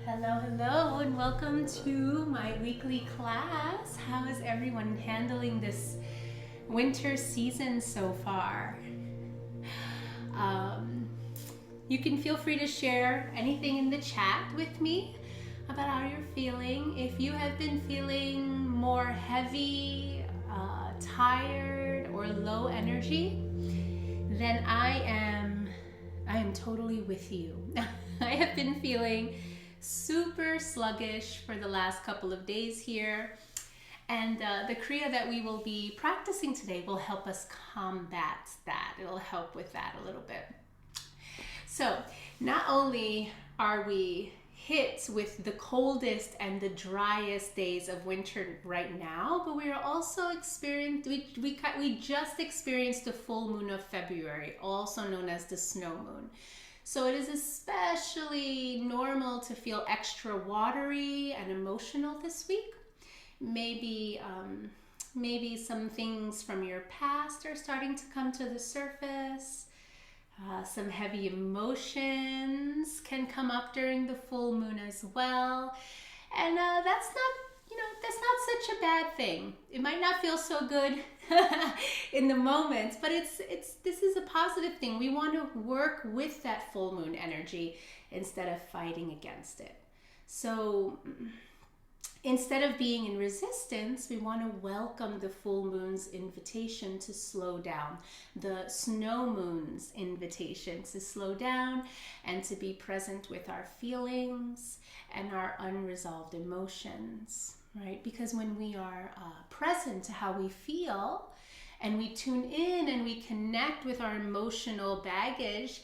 Hello, hello, and welcome to my weekly class. How is everyone handling this winter season so far? You can feel free to share anything in the chat with me about how you're feeling. If you have been feeling more heavy, tired, or low energy, then I am totally with you. I have been feeling super sluggish for the last couple of days here, and the Kriya that we will be practicing today will help us combat that. It'll help with that a little bit. So not only are we hit with the coldest and the driest days of winter right now, but we are also we just experienced the full moon of February, also known as the snow moon. So it is especially normal to feel extra watery and emotional this week. Maybe some things from your past are starting to come to the surface. Some heavy emotions can come up during the full moon as well. And that's not such a bad thing. It might not feel so good in the moment, but this is a positive thing. We want to work with that full moon energy instead of fighting against it. So instead of being in resistance, we want to welcome the full moon's invitation to slow down, the snow moon's invitation to slow down and to be present with our feelings and our unresolved emotions, right? Because when we are present to how we feel and we tune in and we connect with our emotional baggage,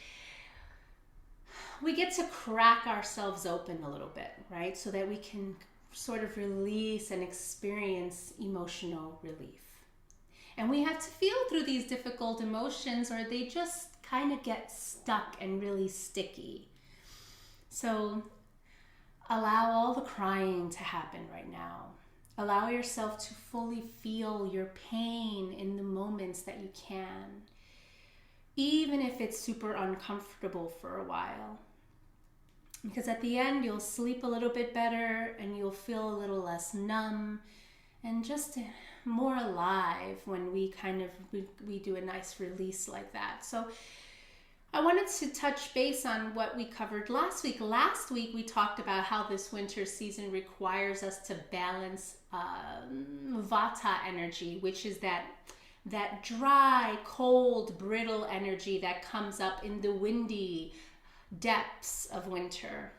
we get to crack ourselves open a little bit, right? So that we can sort of release and experience emotional relief. And we have to feel through these difficult emotions or they just kind of get stuck and really sticky. So allow all the crying to happen right now. Allow yourself to fully feel your pain in the moments that you can, even if it's super uncomfortable for a while. Because at the end, you'll sleep a little bit better and you'll feel a little less numb and just more alive when we do a nice release like that. So I wanted to touch base on what we covered last week. Last week, we talked about how this winter season requires us to balance Vata energy, which is that dry, cold, brittle energy that comes up in the windy depths of winter.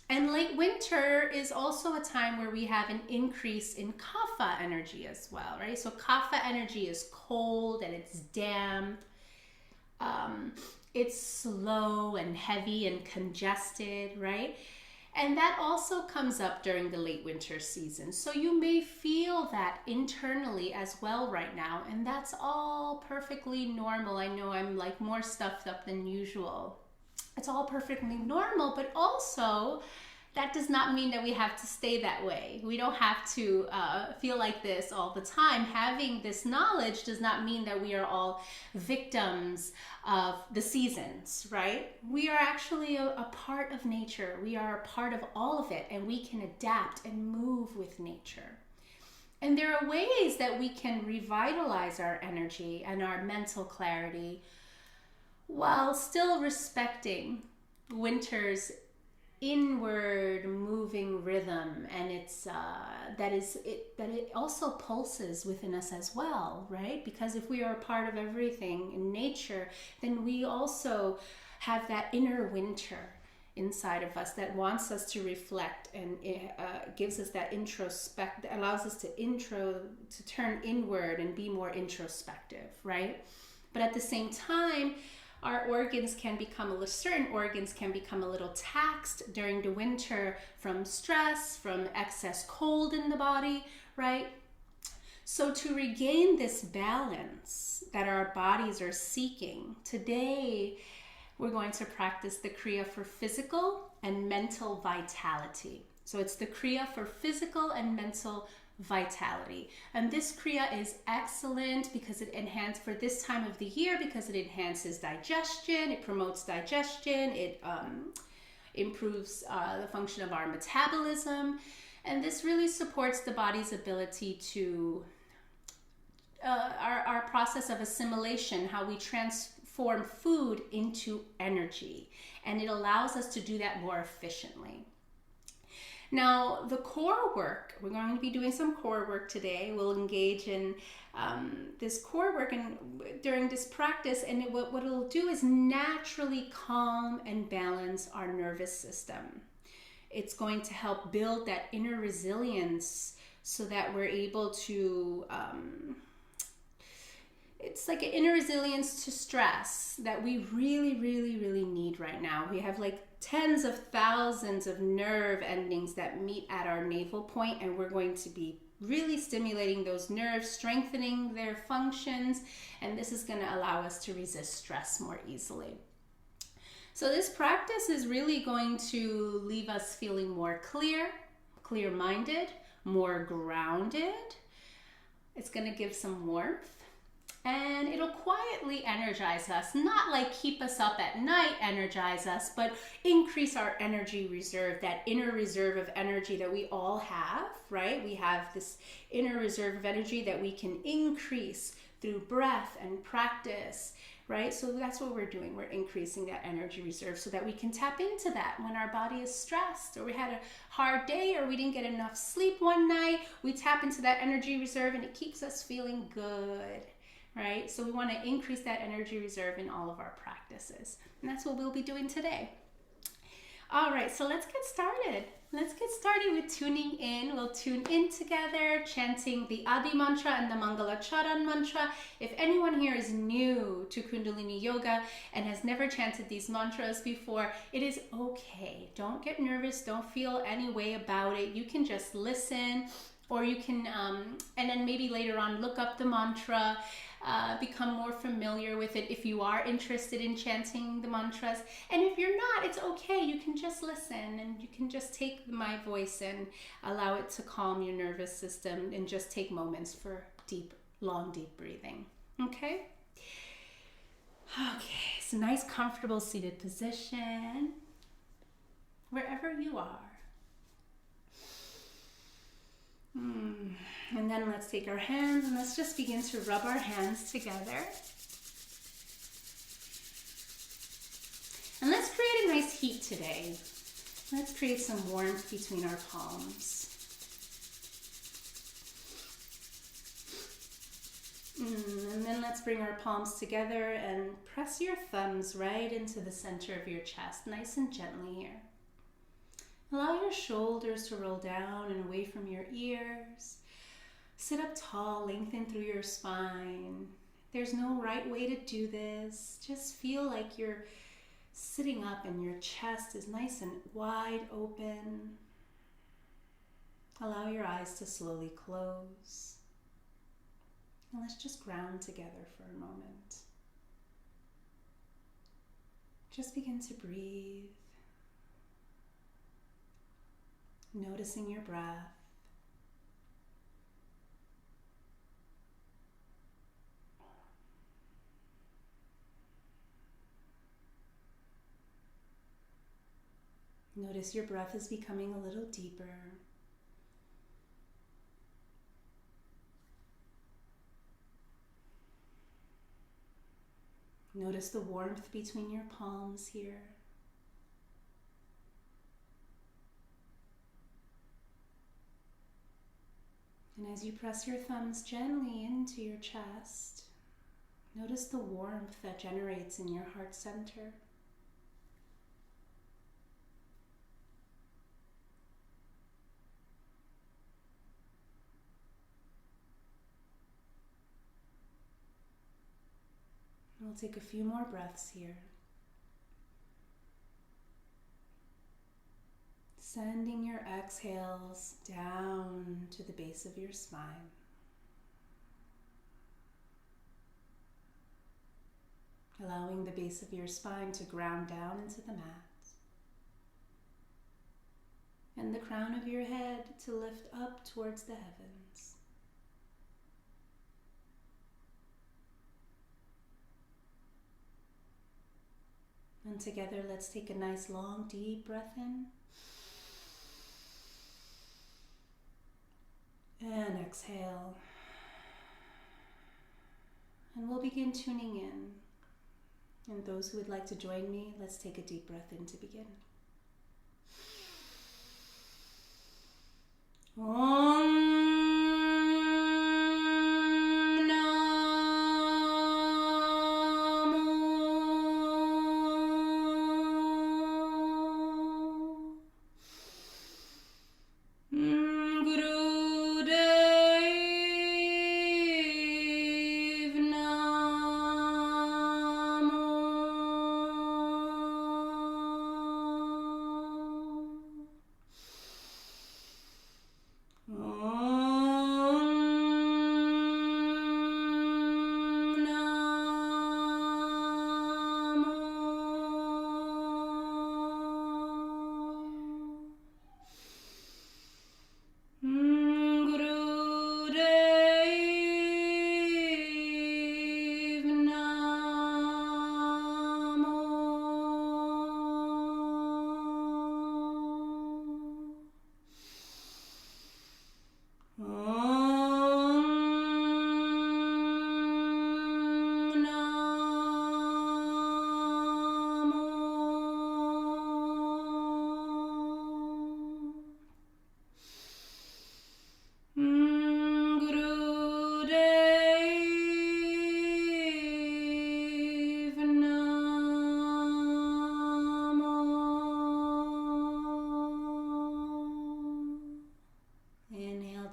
And late winter is also a time where we have an increase in Kapha energy as well, right? So Kapha energy is cold and it's damp. It's slow and heavy and congested, right? And that also comes up during the late winter season. So you may feel that internally as well right now, and that's all perfectly normal. I know I'm like more stuffed up than usual. It's all perfectly normal, but also that does not mean that we have to stay that way. We don't have to feel like this all the time. Having this knowledge does not mean that we are all victims of the seasons, right? We are actually a part of nature. We are a part of all of it, and we can adapt and move with nature. And there are ways that we can revitalize our energy and our mental clarity while still respecting winter's inward moving rhythm, and that it also pulses within us as well, right? Because if we are a part of everything in nature, then we also have that inner winter inside of us that wants us to reflect and gives us that allows us to turn inward and be more introspective, right? But at the same time, certain organs can become a little taxed during the winter from stress, from excess cold in the body, right? So to regain this balance that our bodies are seeking, today we're going to practice the Kriya for physical and mental vitality. So it's the Kriya for physical and mental vitality. And this Kriya is excellent because it enhances for this time of the year, because it enhances digestion, it promotes digestion, improves the function of our metabolism. And this really supports the body's ability to, our process of assimilation, how we transform food into energy. And it allows us to do that more efficiently. Now, the core work, we're going to be doing some core work today. We'll engage in this core work during this practice, and what it'll do is naturally calm and balance our nervous system. It's going to help build that inner resilience so that we're able to, it's like an inner resilience to stress that we really, really, really need right now. We have like tens of thousands of nerve endings that meet at our navel point, and we're going to be really stimulating those nerves, strengthening their functions, and this is going to allow us to resist stress more easily. So this practice is really going to leave us feeling more clear-minded, more grounded. It's going to give some warmth. And it'll quietly energize us, not like keep us up at night, energize us, but increase our energy reserve, that inner reserve of energy that we all have, right? We have this inner reserve of energy that we can increase through breath and practice, right? So that's what we're doing. We're increasing that energy reserve so that we can tap into that when our body is stressed, or we had a hard day, or we didn't get enough sleep one night. We tap into that energy reserve and it keeps us feeling good. Right? So we want to increase that energy reserve in all of our practices. And that's what we'll be doing today. All right, so let's get started. Let's get started with tuning in. We'll tune in together, chanting the Adi mantra and the Mangalacharan mantra. If anyone here is new to Kundalini Yoga and has never chanted these mantras before, it is okay. Don't get nervous. Don't feel any way about it. You can just listen, or you can, and then maybe later on look up the mantra, become more familiar with it if you are interested in chanting the mantras. And if you're not, it's okay. You can just listen, and you can just take my voice and allow it to calm your nervous system, and just take moments for long, deep breathing. Okay? Okay, so nice, comfortable seated position, wherever you are. And then let's take our hands and let's just begin to rub our hands together. And let's create a nice heat today. Let's create some warmth between our palms. And then let's bring our palms together and press your thumbs right into the center of your chest, nice and gently here. Allow your shoulders to roll down and away from your ears. Sit up tall, lengthen through your spine. There's no right way to do this. Just feel like you're sitting up and your chest is nice and wide open. Allow your eyes to slowly close. And let's just ground together for a moment. Just begin to breathe. Noticing your breath. Notice your breath is becoming a little deeper. Notice the warmth between your palms here. And as you press your thumbs gently into your chest, notice the warmth that generates in your heart center. We'll take a few more breaths here. Sending your exhales down to the base of your spine. Allowing the base of your spine to ground down into the mat. And the crown of your head to lift up towards the heavens. And And together, let's take a nice long, deep breath in. And exhale. And we'll begin tuning in. And those who would like to join me, let's take a deep breath in to begin.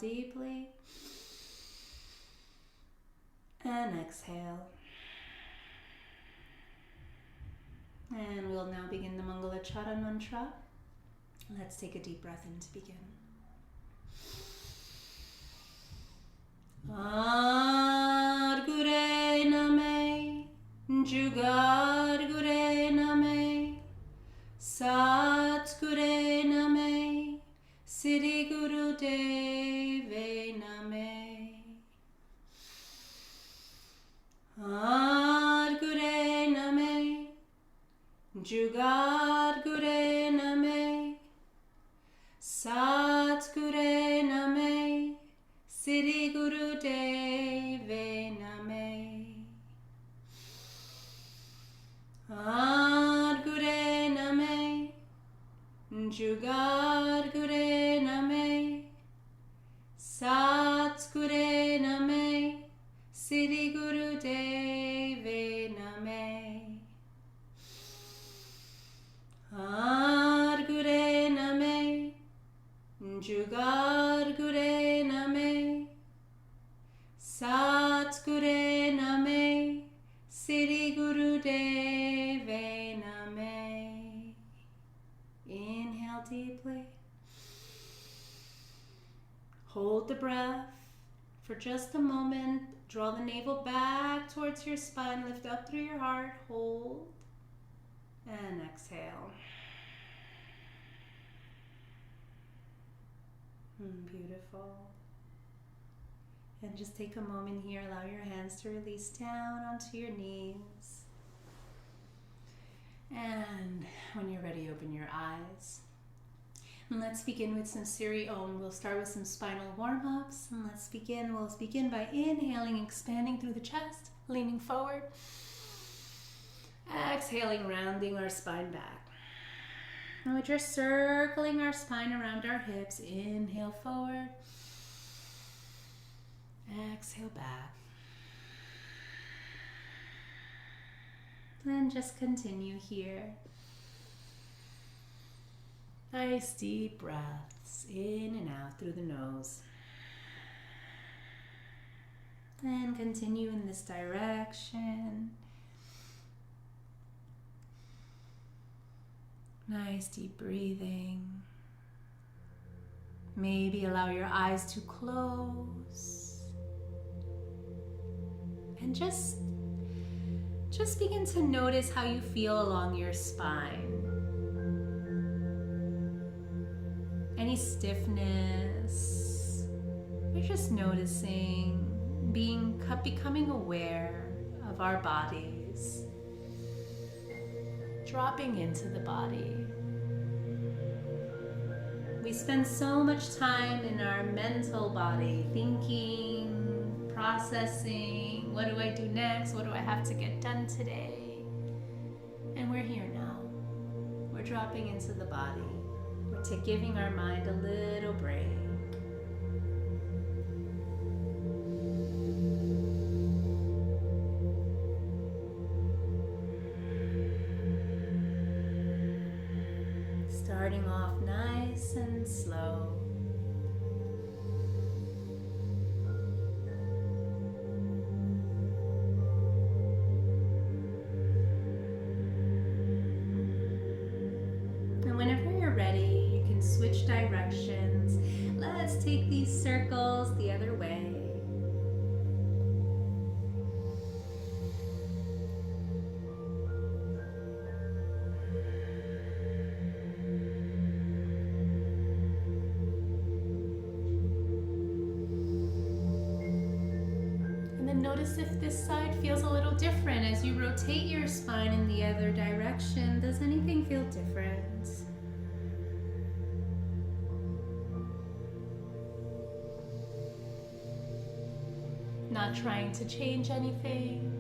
Deeply and exhale. And we'll now begin the Mangalacharana mantra. Let's take a deep breath in to begin. Adgure name, Jugadgure name, Satgure name, Siddhi Guru Deve name. Adgure name, Jugadgure name, Satgure name, Siddhi Guru Deve name. Adgure name, Jugadgure name, Satgure name, Siddhi Guru Deve name. Adgure name, Jugadgure name, Satgure name, Siddhi Guru Deve name. Inhale deeply. Hold the breath for just a moment. Draw the navel back towards your spine. Lift up through your heart. Hold. And exhale. Beautiful. And just take a moment here. Allow your hands to release down onto your knees. And when you're ready, open your eyes. And let's begin with some Siri Om. We'll start with some spinal warm-ups. And let's begin. We'll begin by inhaling, expanding through the chest, leaning forward. Exhaling, rounding our spine back. And we're just circling our spine around our hips. Inhale forward. Exhale back. And just continue here. Nice deep breaths in and out through the nose. And continue in this direction. Nice deep breathing. Maybe allow your eyes to close. And just begin to notice how you feel along your spine. Any stiffness. We're just noticing, becoming aware of our bodies. dropping into the body. We spend so much time in our mental body, thinking, processing, what do I do next? What do I have to get done today? And we're here now. We're dropping into the body. We're giving our mind a little break. Starting off nice and slow. And whenever you're ready, you can switch directions. Let's take these circles the other way. Notice if this side feels a little different as you rotate your spine in the other direction. Does anything feel different? Not trying to change anything.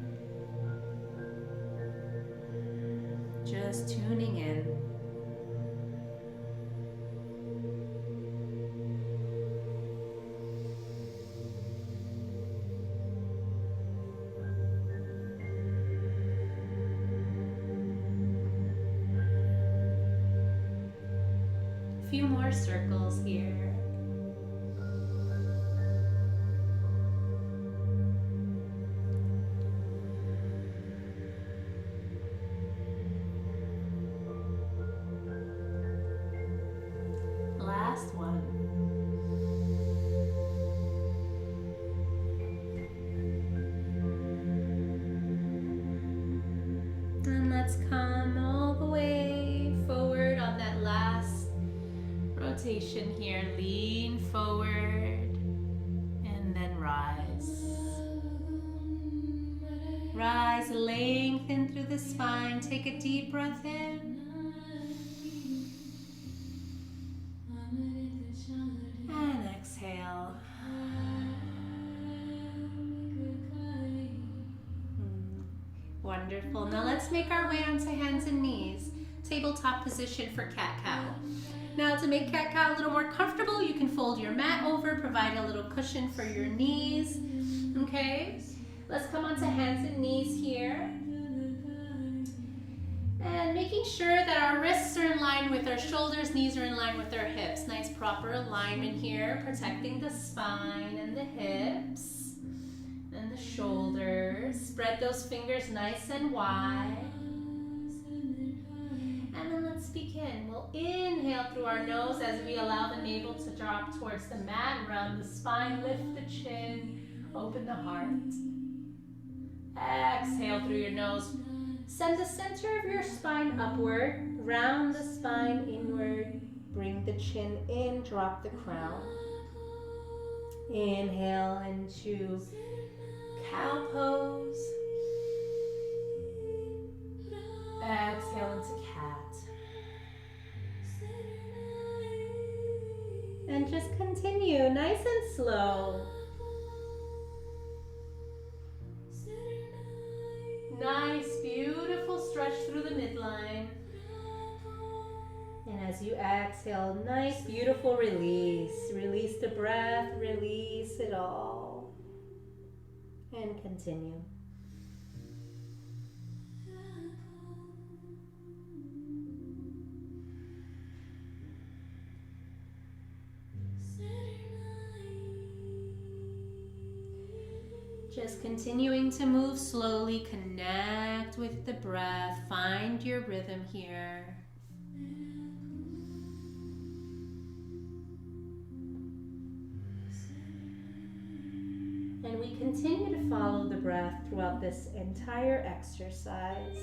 Just tuning in. Few more circles here. Last one. And let's come all the way forward on that last rotation here. Lean forward and then rise. Rise, lengthen through the spine. Take a deep breath in. And exhale. Wonderful. Now let's make our way onto hands and knees. Tabletop position for cat-cow. Now to make cat-cow a little more comfortable, you can fold your mat over, provide a little cushion for your knees. Okay, let's come onto hands and knees here. And making sure that our wrists are in line with our shoulders, knees are in line with our hips. Nice proper alignment here, protecting the spine and the hips and the shoulders. Spread those fingers nice and wide. And then let's begin. We'll inhale through our nose as we allow the navel to drop towards the mat, round the spine, lift the chin, open the heart. Exhale through your nose. Send the center of your spine upward, round the spine inward, bring the chin in, drop the crown. Inhale into cow pose. Exhale into cat. And just continue, nice and slow. Nice, beautiful stretch through the midline. And as you exhale, nice, beautiful release. Release the breath, release it all. And continue. Just continuing to move slowly, connect with the breath, find your rhythm here. And we continue to follow the breath throughout this entire exercise.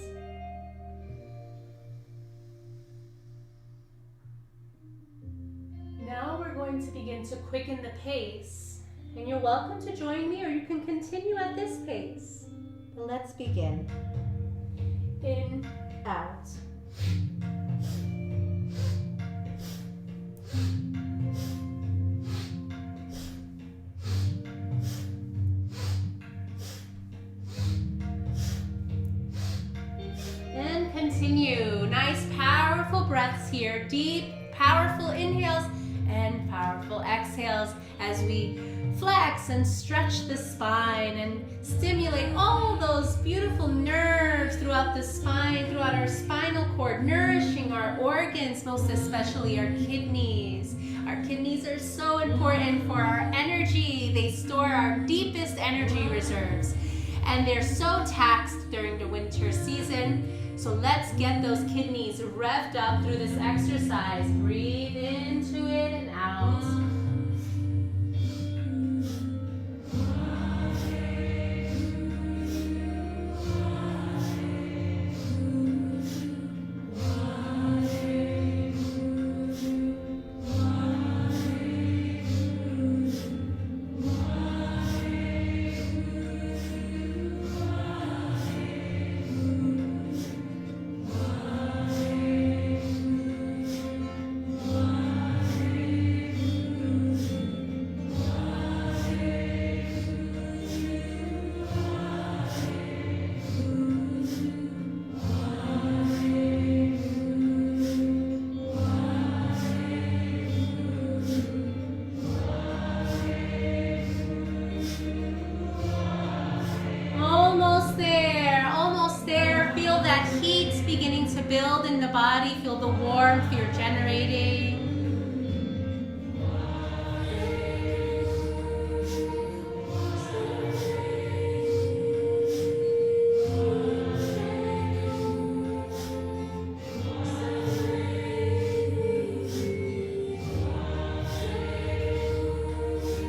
Now we're going to begin to quicken the pace. And you're welcome to join me, or you can continue at this pace. But let's begin. In, out. continue. Nice, powerful breaths here. Deep, powerful inhales and powerful exhales as we flex and stretch the spine and stimulate all those beautiful nerves throughout the spine, throughout our spinal cord, nourishing our organs, most especially our kidneys. Our kidneys are so important for our energy. They store our deepest energy reserves, and they're so taxed during the winter season. So let's get those kidneys revved up through this exercise. Breathe into it and out. Build in the body, feel the warmth you're generating.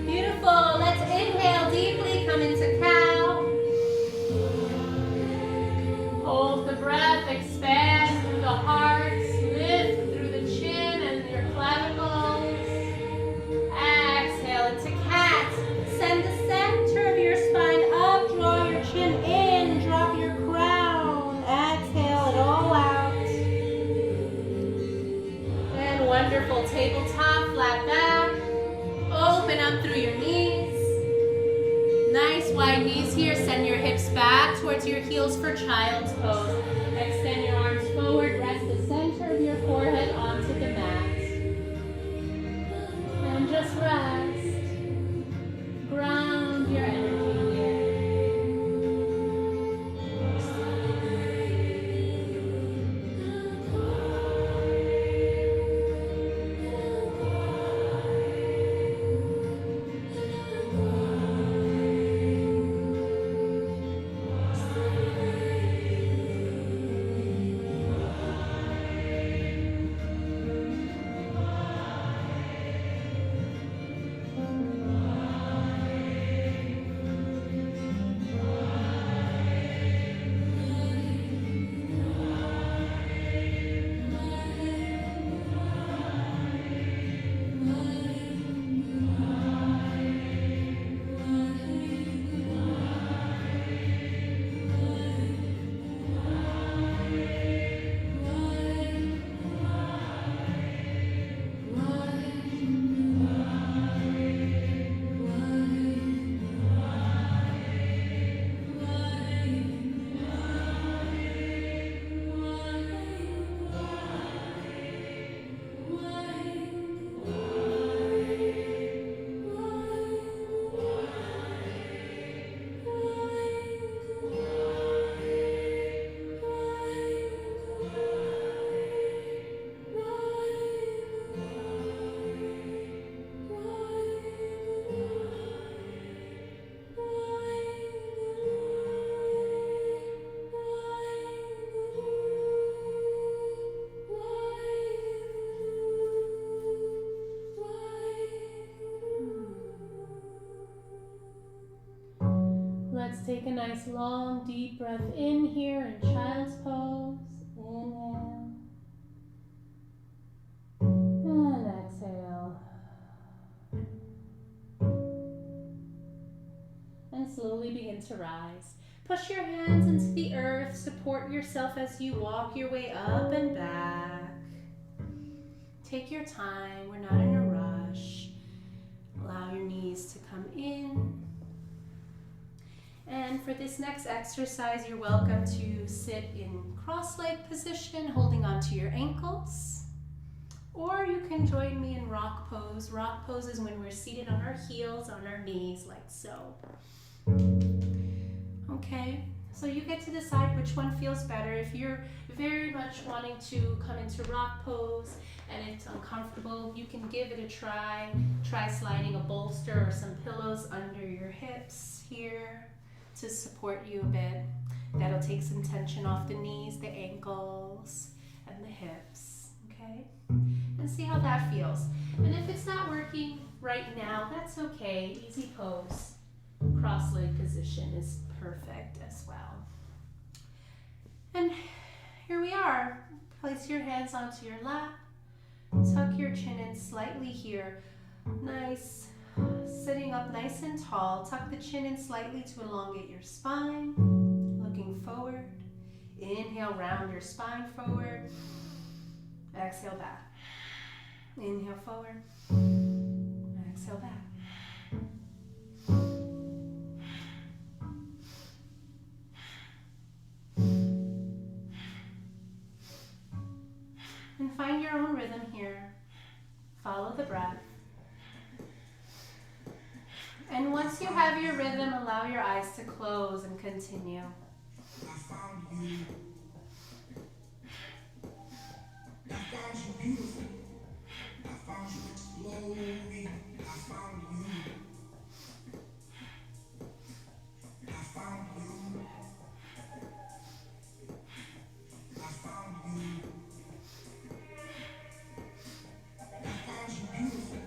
Beautiful. Let's inhale deeply, come into cow. Hold the breath, expand through the heart, lift through the chin and your clavicles. Exhale into cat. Send the center of your spine up, draw your chin in, drop your crown. Exhale it all out. And wonderful, tabletop, flat back. Open up through your knees. Nice wide knees here. Send your hips back towards your heels for child's pose. Extend your arms forward. Rest the center of your forehead onto the mat. And just rest. Ground your energy here. Let's take a nice long deep breath in here in child's pose. Inhale. And exhale. And slowly begin to rise. Push your hands into the earth. Support yourself as you walk your way up and back. Take your time. We're not in a rush. Allow your knees to come in And for this next exercise, you're welcome to sit in cross-leg position, holding onto your ankles. Or you can join me in rock pose. Rock pose is when we're seated on our heels, on our knees, like so. Okay, so you get to decide which one feels better. If you're very much wanting to come into rock pose and it's uncomfortable, you can give it a try. Try sliding a bolster or some pillows under your hips here to support you a bit. That'll take some tension off the knees, the ankles, and the hips, okay? And see how that feels. And if it's not working right now, that's okay. Easy pose. Cross-leg position is perfect as well. And here we are. Place your hands onto your lap. Tuck your chin in slightly here. Nice. Sitting up nice and tall. Tuck the chin in slightly to elongate your spine. Looking forward. Inhale, round your spine forward. Exhale back. Inhale forward. Exhale back. And find your own rhythm here. Follow the breath. And once you have your rhythm, allow your eyes to close and continue. I found you. I found you beautiful. I found you exploding. I found you. I found you. I found you. I found you beautiful.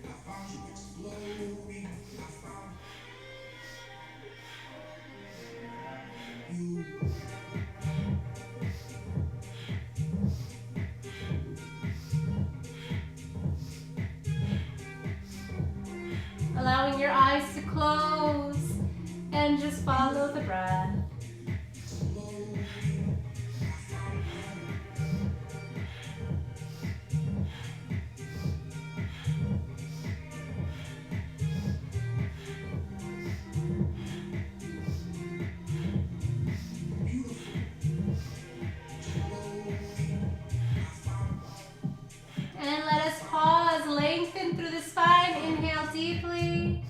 I found you exploding. I found you. Allowing your eyes to close and just follow the breath. And let us pause, lengthen through the spine, inhale deeply.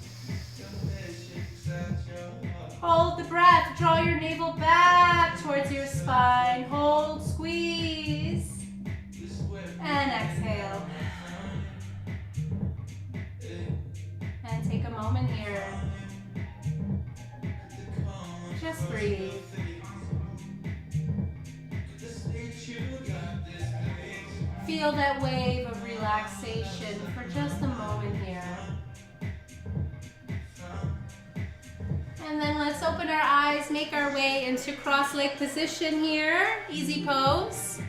Hold the breath, draw your navel back towards your spine. Hold, squeeze, and exhale. And take a moment here. Just breathe. Feel that wave of relaxation for just a moment here. And then let's open our eyes, make our way into cross-leg position here. Easy pose.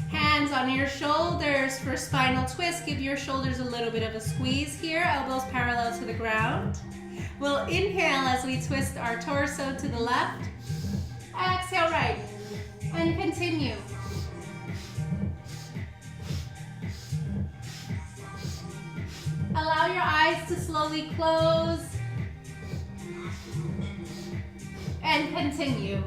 Hands on your shoulders for spinal twist. Give your shoulders a little bit of a squeeze here. Elbows parallel to the ground. We'll inhale as we twist our torso to the left. Exhale right. And continue. Allow your eyes to slowly close and continue.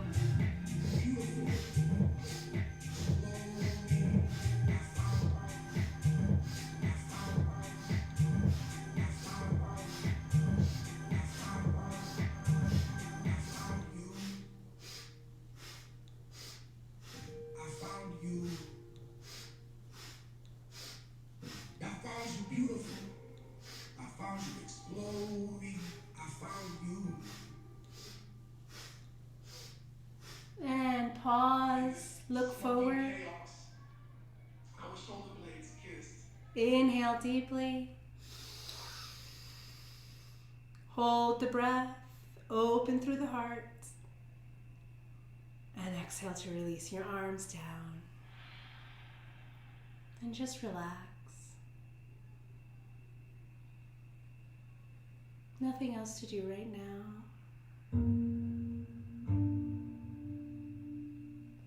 And pause, look forward. Inhale deeply. Hold the breath, open through the heart. And exhale to release your arms down. And just relax. Nothing else to do right now.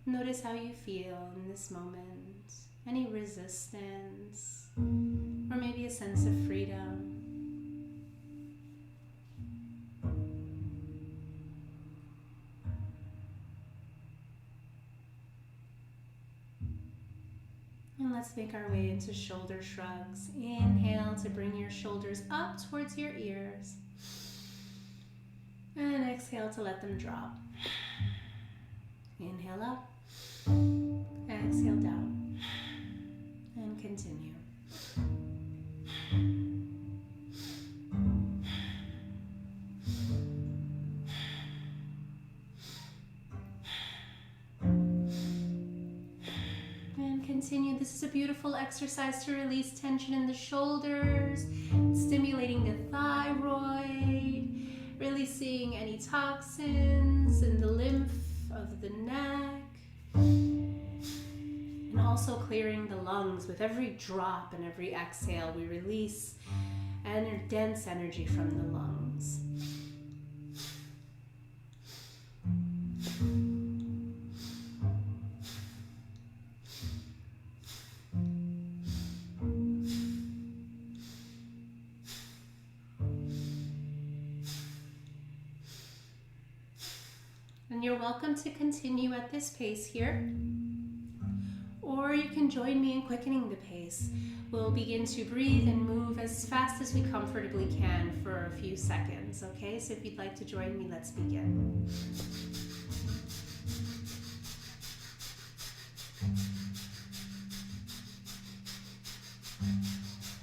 Notice how you feel in this moment. Any resistance, or maybe a sense of freedom. And let's make our way into shoulder shrugs. Inhale to bring your shoulders up towards your ears. And exhale to let them drop. Inhale up. Exhale down. And continue. Continue. This is a beautiful exercise to release tension in the shoulders, stimulating the thyroid, releasing any toxins in the lymph of the neck, and also clearing the lungs. With every drop and every exhale, we release dense energy from the lungs. And you're welcome to continue at this pace here, or you can join me in quickening the pace. We'll begin to breathe and move as fast as we comfortably can for a few seconds, okay? So if you'd like to join me, let's begin.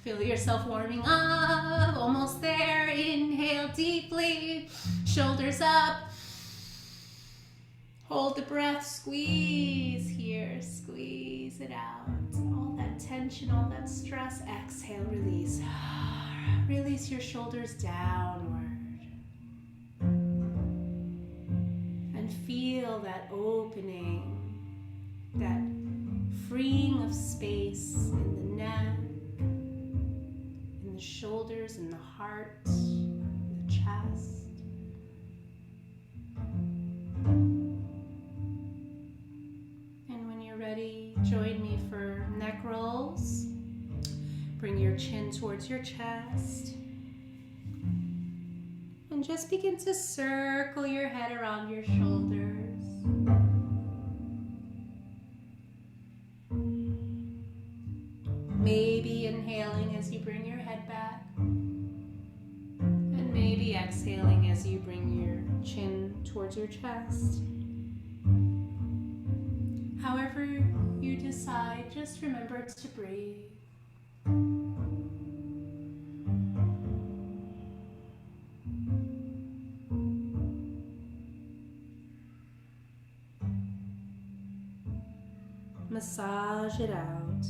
Feel yourself warming up, almost there. Inhale deeply, shoulders up. Hold the breath, squeeze here, squeeze it out. All that tension, all that stress, exhale, release. Release your shoulders downward. And feel that opening, that freeing of space in the neck, in the shoulders, in the heart, in the chest. Ready? Join me for neck rolls. Bring your chin towards your chest. And just begin to circle your head around your shoulders. Maybe inhaling as you bring your head back. And maybe exhaling as you bring your chin towards your chest. However you decide, just remember to breathe. Massage it out.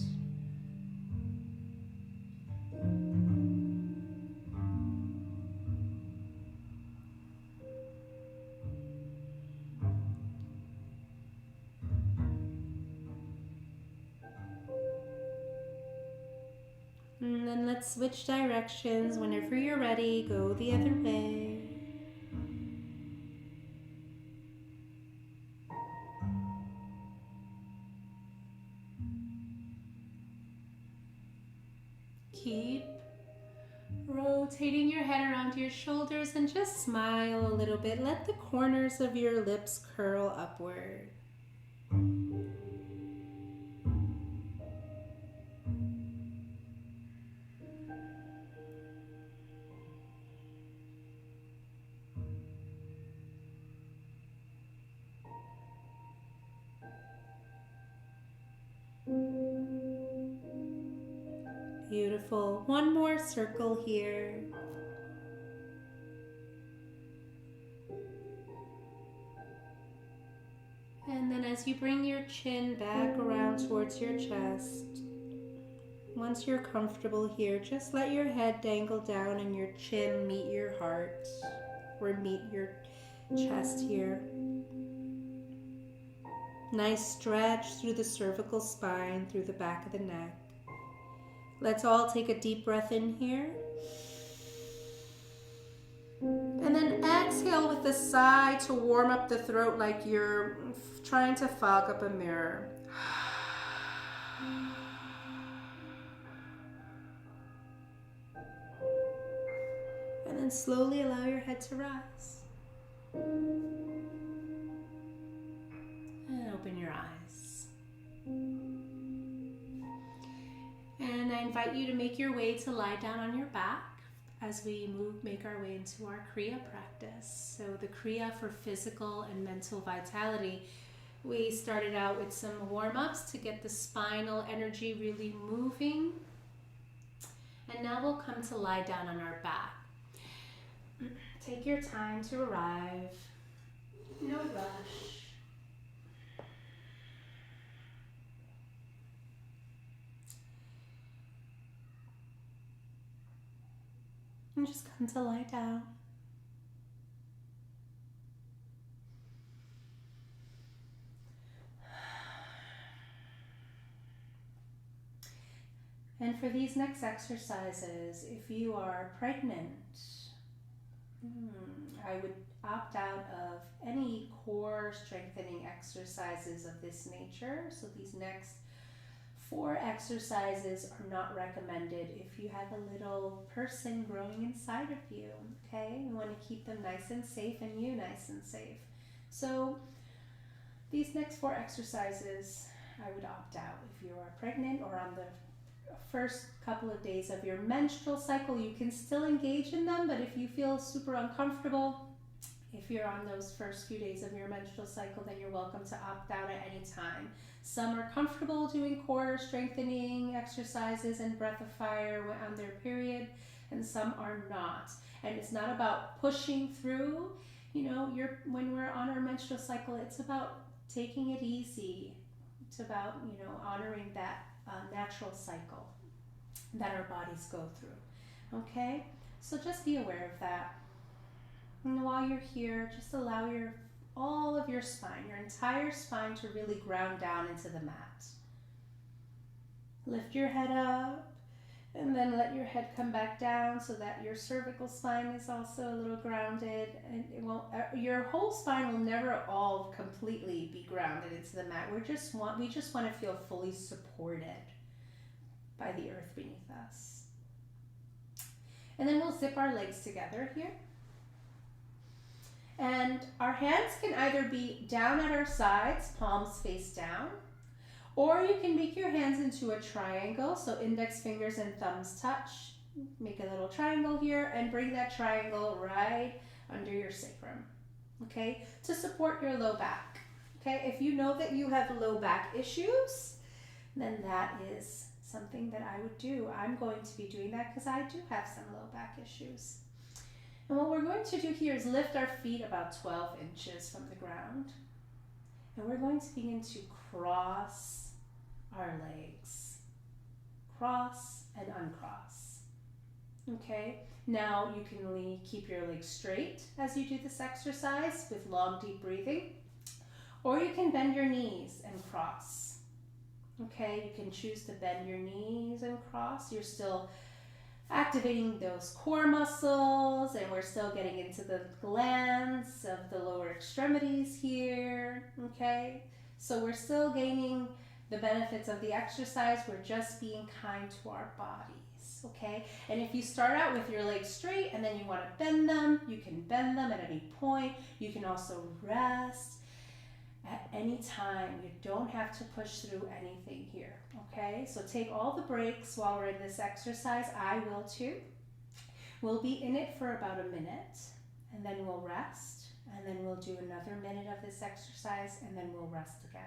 And then let's switch directions. Whenever you're ready, go the other way. Keep rotating your head around your shoulders and just smile a little bit. Let the corners of your lips curl upward. Beautiful. One more circle here. And then as you bring your chin back around towards your chest, once you're comfortable here, just let your head dangle down and your chin meet your heart or meet your chest here. Nice stretch through the cervical spine, through the back of the neck. Let's all take a deep breath in here. And then exhale with a sigh to warm up the throat like you're trying to fog up a mirror. And then slowly allow your head to rise. And open your eyes. And I invite you to make your way to lie down on your back as we make our way into our Kriya practice. So the Kriya for physical and mental vitality. We started out with some warm-ups to get the spinal energy really moving. And now we'll come to lie down on our back. Take your time to arrive. No rush. And just come to lie down. And for these next exercises, if you are pregnant, I would opt out of any core strengthening exercises of this nature. So these next 4 exercises are not recommended if you have a little person growing inside of you, okay? You want to keep them nice and safe and you nice and safe. So these next 4 exercises, I would opt out if you are pregnant or on the first couple of days of your menstrual cycle. You can still engage in them, but if you feel super uncomfortable, if you're on those first few days of your menstrual cycle, then you're welcome to opt out at any time. Some are comfortable doing core strengthening exercises and breath of fire on their period, and some are not. And it's not about pushing through. You know, when we're on our menstrual cycle, it's about taking it easy. It's about, honoring that natural cycle that our bodies go through. Okay? So just be aware of that. And while you're here, just allow all of your spine, your entire spine, to really ground down into the mat. Lift your head up and then let your head come back down so that your cervical spine is also a little grounded, and your whole spine will never all completely be grounded into the mat. We just want to feel fully supported by the earth beneath us. And then we'll zip our legs together here. And our hands can either be down at our sides, palms face down, or you can make your hands into a triangle, so index fingers and thumbs touch. Make a little triangle here and bring that triangle right under your sacrum, okay, to support your low back. Okay, if you know that you have low back issues, then that is something that I would do. I'm going to be doing that because I do have some low back issues. And what we're going to do here is lift our feet about 12 inches from the ground. And we're going to begin to cross our legs. Cross and uncross. Okay? Now you can keep your legs straight as you do this exercise with long, deep breathing. Or you can bend your knees and cross. Okay? You can choose to bend your knees and cross. You're still activating those core muscles, and we're still getting into the glands of the lower extremities here, okay? So we're still gaining the benefits of the exercise. We're just being kind to our bodies, okay? And if you start out with your legs straight and then you want to bend them, you can bend them at any point. You can also rest at any time. You don't have to push through anything here, okay? So take all the breaks while we're in this exercise. I will too. We'll be in it for about a minute, and then we'll rest, and then we'll do another minute of this exercise, and then we'll rest again.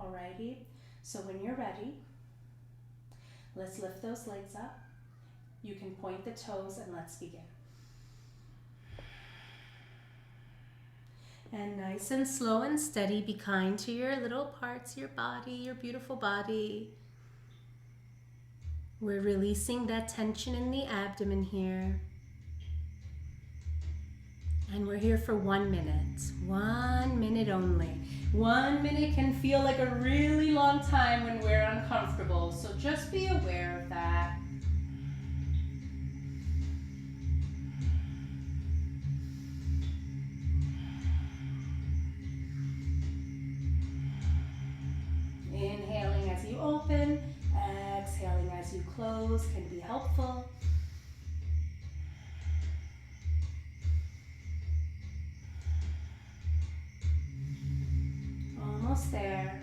Alrighty? So when you're ready, let's lift those legs up. You can point the toes, and let's begin. And nice and slow and steady, be kind to your little parts, your body, your beautiful body. We're releasing that tension in the abdomen here. And we're here for 1 minute. 1 minute only. 1 minute can feel like a really long time when we're uncomfortable, so just be aware of that. Inhaling as you open, exhaling as you close can be helpful. Almost there.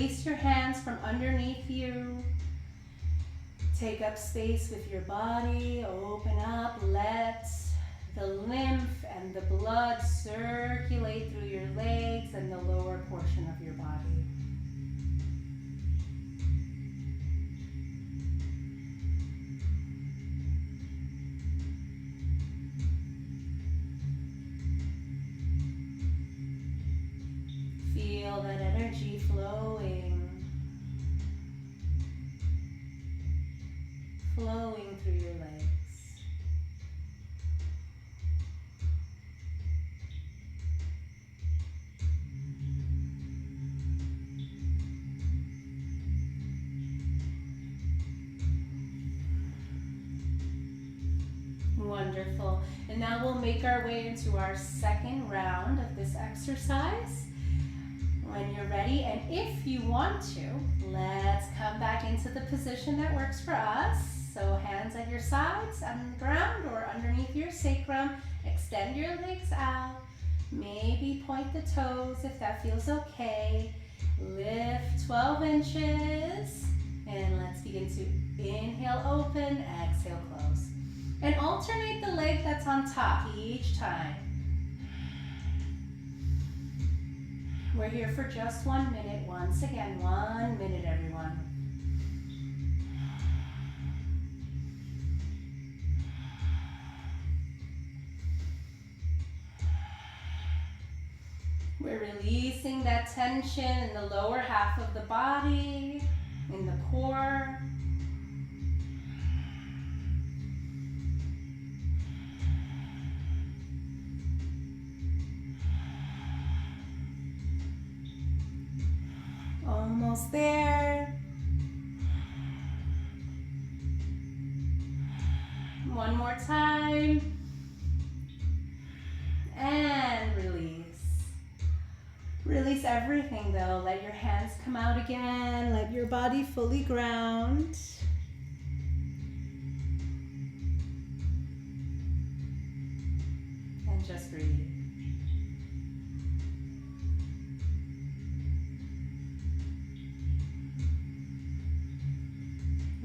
release your hands from underneath you. Take up space with your body. Open up. Let the lymph and the blood circulate through your legs and the lower portion of your body. Feel that energy flowing through your legs. Wonderful. And now we'll make our way into our second round of this exercise. When you're ready, and if you want to, let's come back into the position that works for us. So hands at your sides on the ground or underneath your sacrum. Extend your legs out. Maybe point the toes if that feels okay. Lift 12 inches. And let's begin to inhale, open, exhale, close. And alternate the leg that's on top each time. We're here for just 1 minute. Once again, 1 minute, everyone. We're releasing that tension in the lower half of the body, in the core. Almost there. One more time. And release. Release everything though. Let your hands come out again. Let your body fully ground. And just breathe.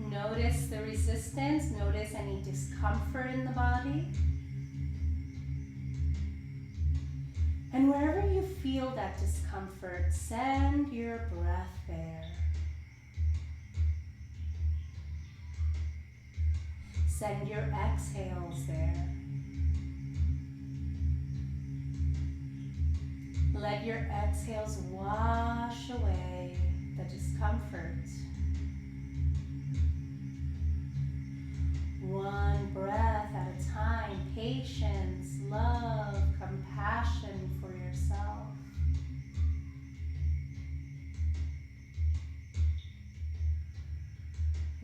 Notice the resistance, notice any discomfort in the body. And wherever you feel that discomfort, send your breath there. Send your exhales there. Let your exhales wash away the discomfort. One breath at a time, patience, love, compassion for yourself.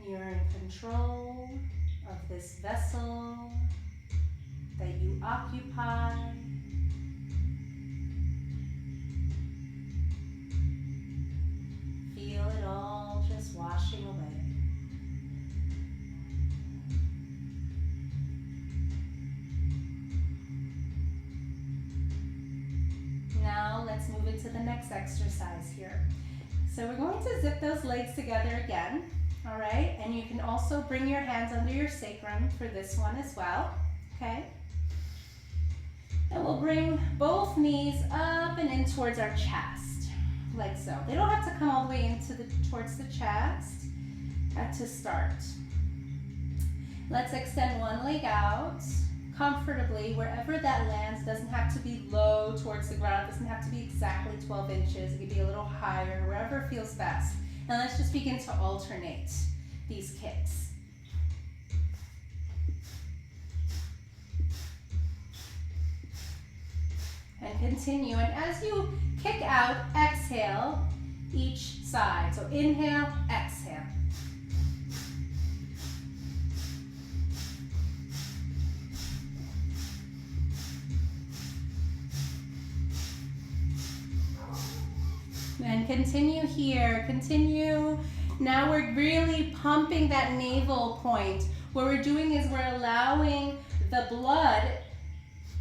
You're in control of this vessel that you occupy. Feel it all just washing away. Now let's move into the next exercise here. So we're going to zip those legs together again, all right? And you can also bring your hands under your sacrum for this one as well, okay? And we'll bring both knees up and in towards our chest, like so. They don't have to come all the way into towards the chest to start. Let's extend one leg out comfortably, wherever that lands. Doesn't have to be low towards the ground, doesn't have to be exactly 12 inches, it could be a little higher, wherever feels best. And let's just begin to alternate these kicks. And continue, and as you kick out, exhale each side. So inhale, exhale. And continue here, continue. Now we're really pumping that navel point. What we're doing is we're allowing the blood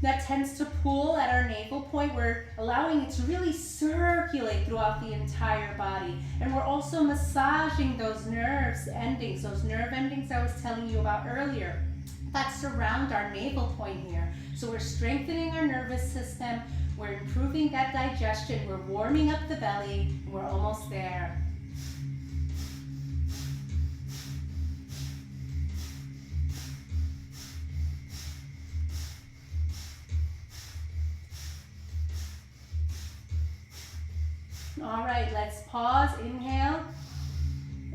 that tends to pull at our navel point. We're allowing it to really circulate throughout the entire body. And we're also massaging those nerve endings I was telling you about earlier that surround our navel point here. So we're strengthening our nervous system, we're improving that digestion, we're warming up the belly, and we're almost there. All right, let's pause, inhale,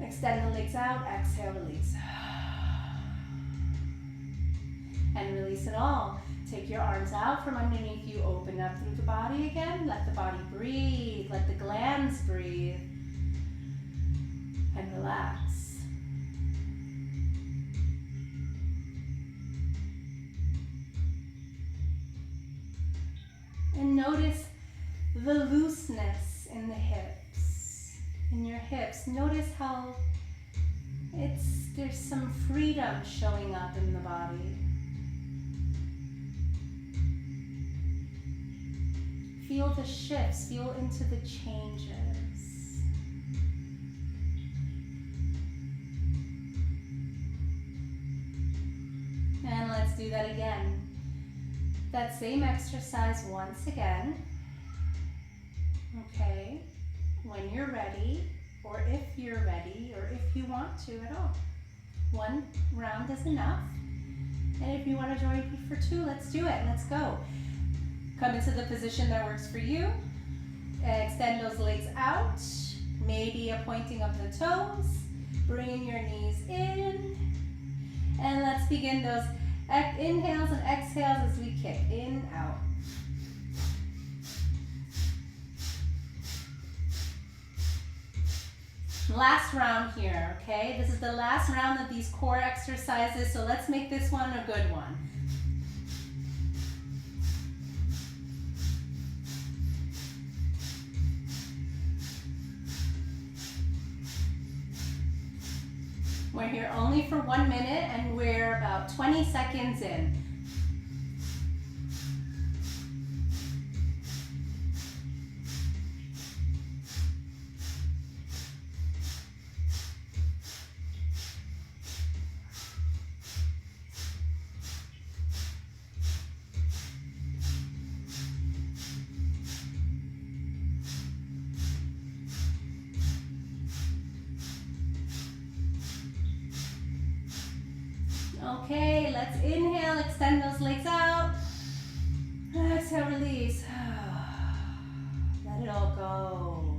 extend the legs out, exhale, release. And release it all. Take your arms out from underneath you, open up through the body again, let the body breathe, let the glands breathe, and relax. And notice the looseness in the hips, in your hips. Notice how there's some freedom showing up in the body. Feel the shifts, feel into the changes. And let's do that again. That same exercise once again. Okay, when you're ready, or if you're ready, or if you want to at all. One round is enough. And if you want to join me for two, let's do it. Let's go. Come into the position that works for you. Extend those legs out. Maybe a pointing of the toes. Bringing your knees in. And let's begin those inhales and exhales as we kick in, out. Last round here, okay? This is the last round of these core exercises, so let's make this one a good one. We're here only for 1 minute and we're about 20 seconds in. Okay, let's inhale, extend those legs out. Exhale, release. Let it all go.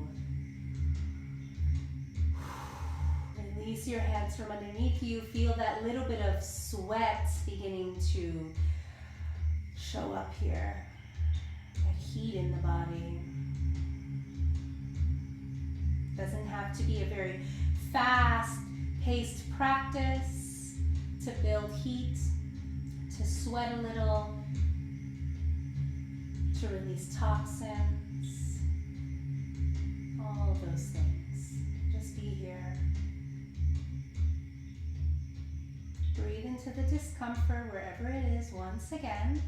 Release your hands from underneath you. Feel that little bit of sweat beginning to show up here. That heat in the body. Doesn't have to be a very fast-paced practice. To build heat, to sweat a little, to release toxins, all of those things. Just be here. Breathe into the discomfort wherever it is once again.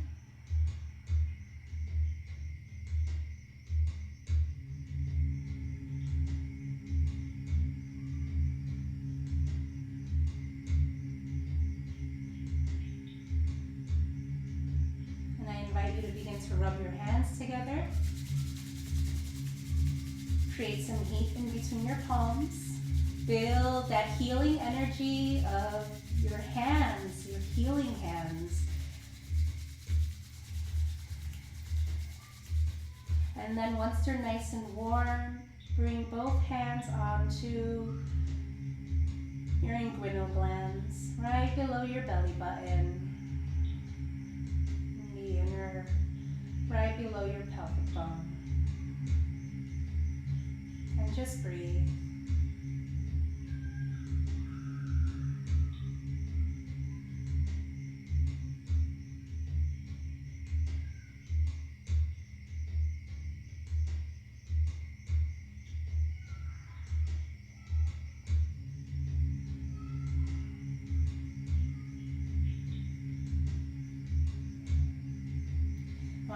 To rub your hands together. Create some heat in between your palms. Build that healing energy of your hands, your healing hands. And then once they're nice and warm, bring both hands onto your inguinal glands, right below your belly button. The inner, right below your pelvic bone. And just breathe.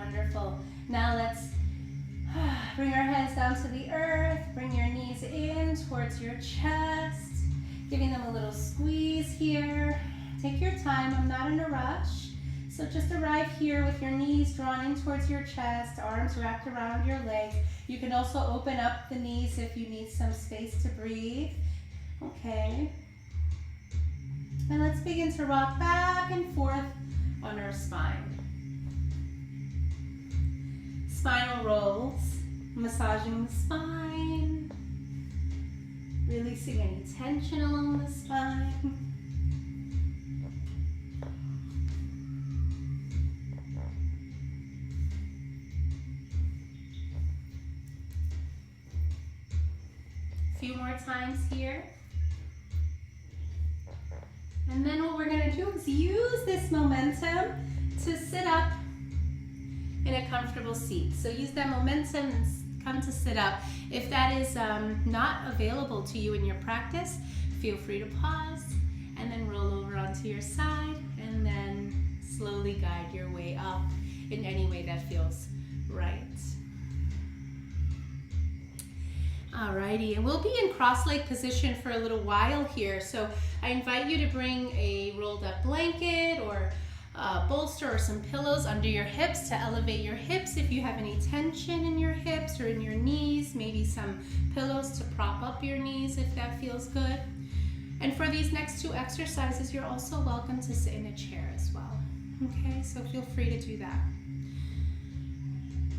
Wonderful. Now let's bring our hands down to the earth. Bring your knees in towards your chest, giving them a little squeeze here. Take your time. I'm not in a rush. So just arrive here with your knees drawn in towards your chest, arms wrapped around your legs. You can also open up the knees if you need some space to breathe. Okay. And let's begin to rock back and forth on our spine. Spinal rolls, massaging the spine, releasing any tension along the spine. A few more times here. And then what we're going to do is use this momentum to sit up in a comfortable seat. So use that momentum and come to sit up. If that is not available to you in your practice, feel free to pause and then roll over onto your side and then slowly guide your way up in any way that feels right. Alrighty, and we'll be in cross-leg position for a little while here. So I invite you to bring a rolled up blanket or a bolster or some pillows under your hips to elevate your hips if you have any tension in your hips or in your knees. Maybe some pillows to prop up your knees if that feels good. And for these next two exercises, you're also welcome to sit in a chair as well. Okay, so feel free to do that.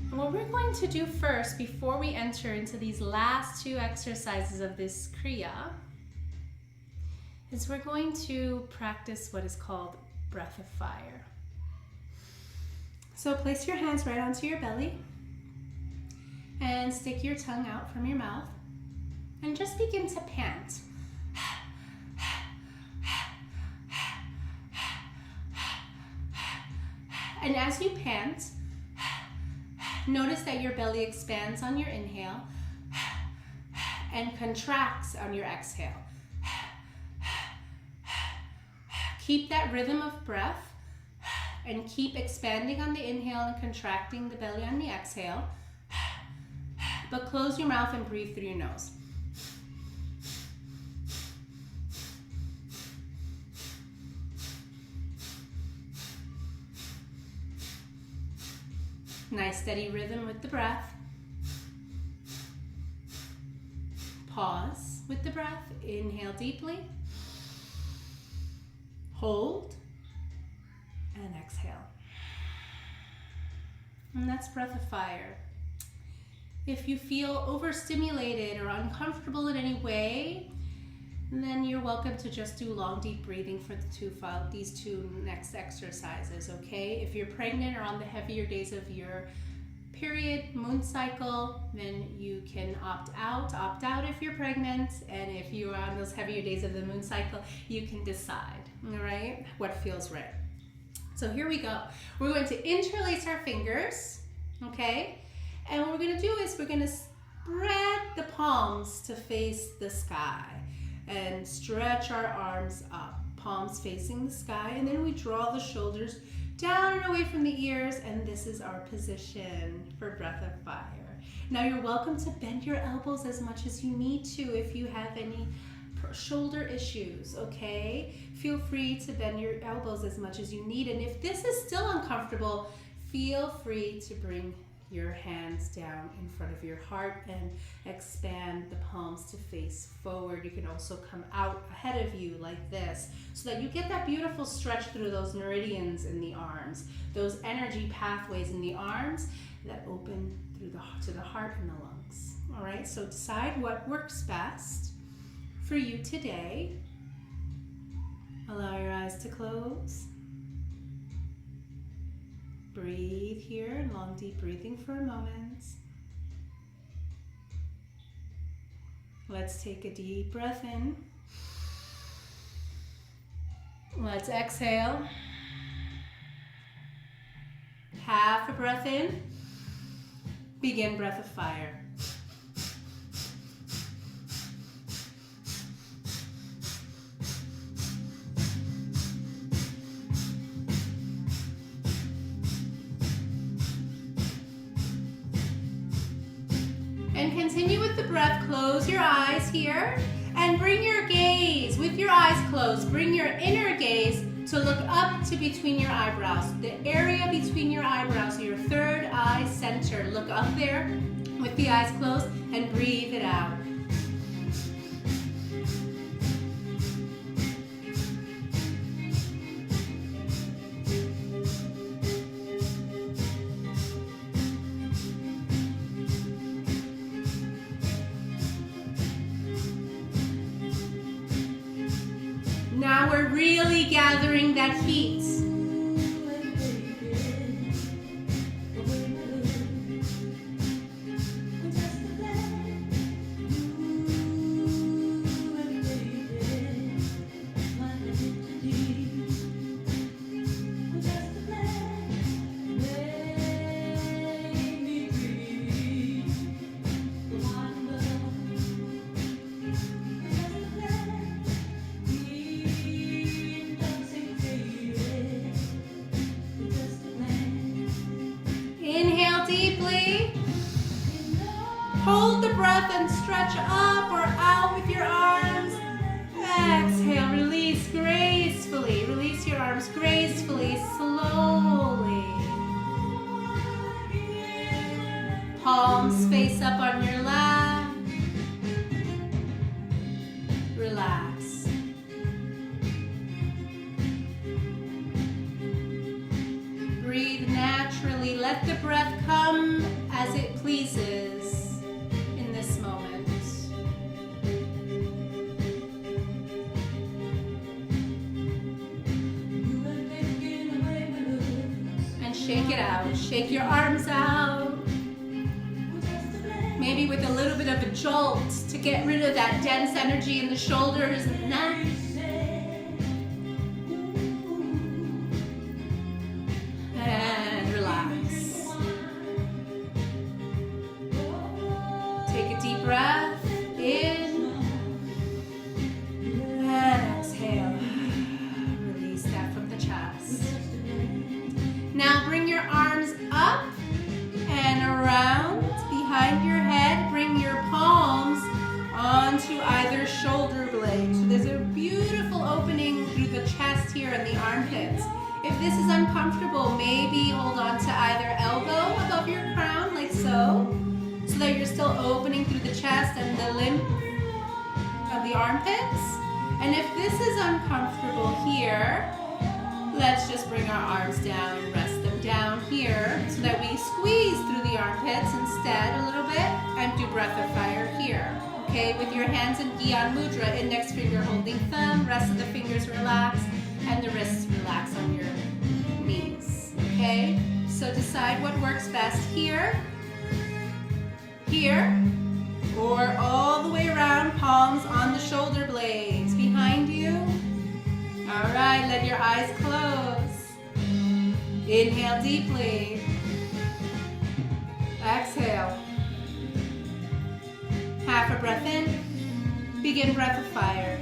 And what we're going to do first, before we enter into these last two exercises of this Kriya, is we're going to practice what is called breath of fire. So place your hands right onto your belly and stick your tongue out from your mouth and just begin to pant. And as you pant, notice that your belly expands on your inhale and contracts on your exhale. Keep that rhythm of breath and keep expanding on the inhale and contracting the belly on the exhale. But close your mouth and breathe through your nose. Nice steady rhythm with the breath. Pause with the breath. Inhale deeply. Hold. And exhale. And that's breath of fire. If you feel overstimulated or uncomfortable in any way, then you're welcome to just do long, deep breathing for these two next exercises, okay? If you're pregnant or on the heavier days of your period, moon cycle, then you can opt out if you're pregnant, and if you're on those heavier days of the moon cycle, you can decide, all right, what feels right. So here we go. We're going to interlace our fingers, okay? And what we're going to do is we're going to spread the palms to face the sky and stretch our arms up, palms facing the sky, and then we draw the shoulders down and away from the ears, and this is our position for breath of fire. Now you're welcome to bend your elbows as much as you need to if you have any shoulder issues, okay? Feel free to bend your elbows as much as you need, and if this is still uncomfortable, feel free to bring your hands down in front of your heart and expand the palms to face forward. You can also come out ahead of you like this so that you get that beautiful stretch through those meridians in the arms, those energy pathways in the arms that open through to the heart and the lungs. All right, so decide what works best for you today. Allow your eyes to close. Breathe here, long deep breathing for a moment. Let's take a deep breath in. Let's exhale. Half a breath in. Begin breath of fire. And continue with the breath. Close your eyes here and bring your gaze, with your eyes closed, bring your inner gaze to look up to between your eyebrows. The area between your eyebrows, your third eye center. Look up there with the eyes closed and breathe it out. Now we're really gathering that heat. Inhale deeply. Hold the breath and stretch up or out with your arms. Exhale, release gracefully. Release your arms gracefully, slowly. Palms face up on your lap. Relax. Breathe naturally. Let the breath come as it pleases in this moment. And shake it out. Shake your arms out. Maybe with a little bit of a jolt to get rid of that dense energy in the shoulders and the neck. And relax. Take a deep breath in and exhale. Release that from the chest. Now bring your arms up and around behind your head. Bring your palms onto either shoulder blade. So there's a beautiful opening through the chest here and the armpits. If this is uncomfortable, maybe hold on to either elbow above your crown, like so that you're still opening through the chest and the lymph of the armpits. And if this is uncomfortable here, let's just bring our arms down and rest them down here so that we squeeze through the armpits instead a little bit and do breath of fire here. Okay, with your hands in Gyan Mudra, index finger holding thumb, rest of the fingers relax, and the wrists relax on your knees. Okay, so decide what works best here, or all the way around, palms on the shoulder blades behind you. All right, let your eyes close. Inhale deeply. Exhale. Half a breath in. Begin breath of fire.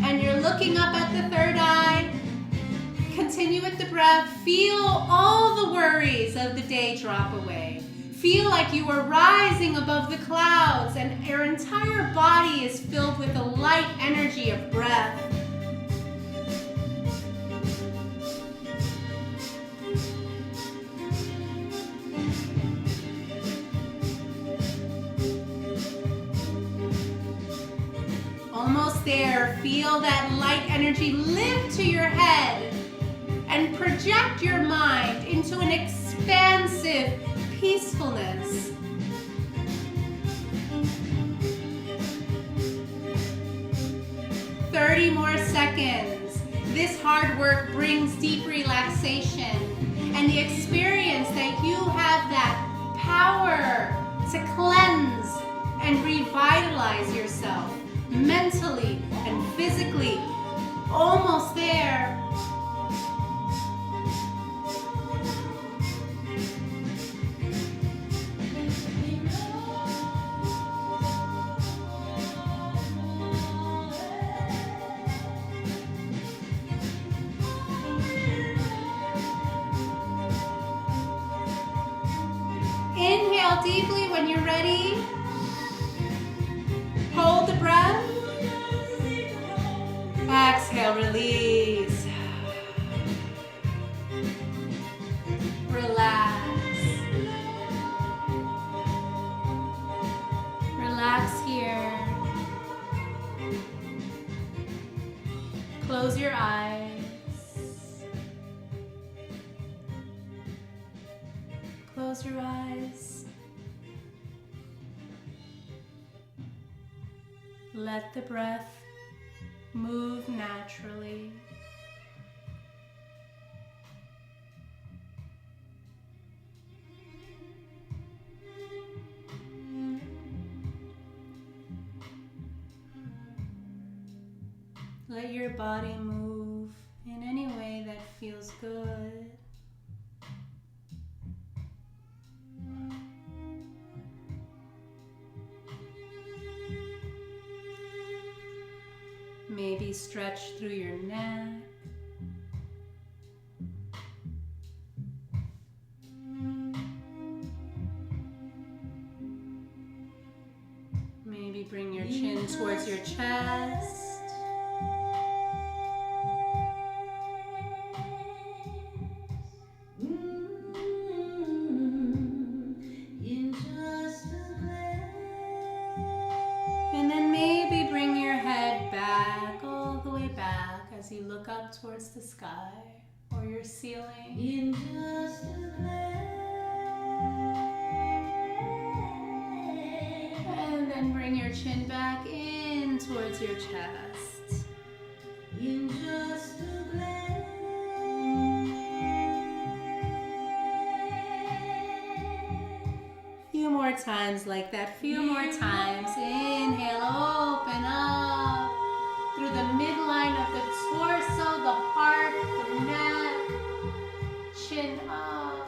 And you're looking up at the third eye. Continue with the breath. Feel all the worries of the day drop away. Feel like you are rising above the clouds and your entire body is filled with a light energy of breath. Almost there. Feel that light energy lift to your head and project your mind into an expansive peacefulness. "30 more seconds. This hard work brings deep relaxation and the experience that you have that power to cleanse and revitalize yourself mentally and physically. Almost there. deeply. When you're ready, hold the breath. Exhale, release. Relax. Relax here. Close your eyes. Close your eyes. Let the breath move naturally. Let your body move in any way that feels good. Maybe stretch through your neck. Maybe bring your chin towards your chest. And then maybe bring your head back, all the way back, as you look up towards the sky or your ceiling. And then bring your chin back in towards your chest. Few more times like that, few more times. Inhale, open up through the midline of the torso, the heart, the neck, chin up.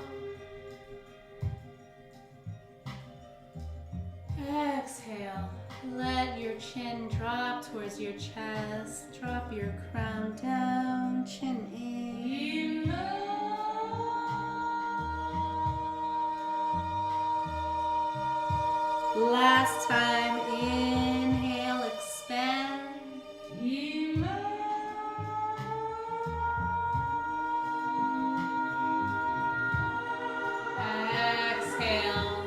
Exhale, let your chin drop towards your chest, drop your crown down, chin in. Last time, inhale, expand. Exhale,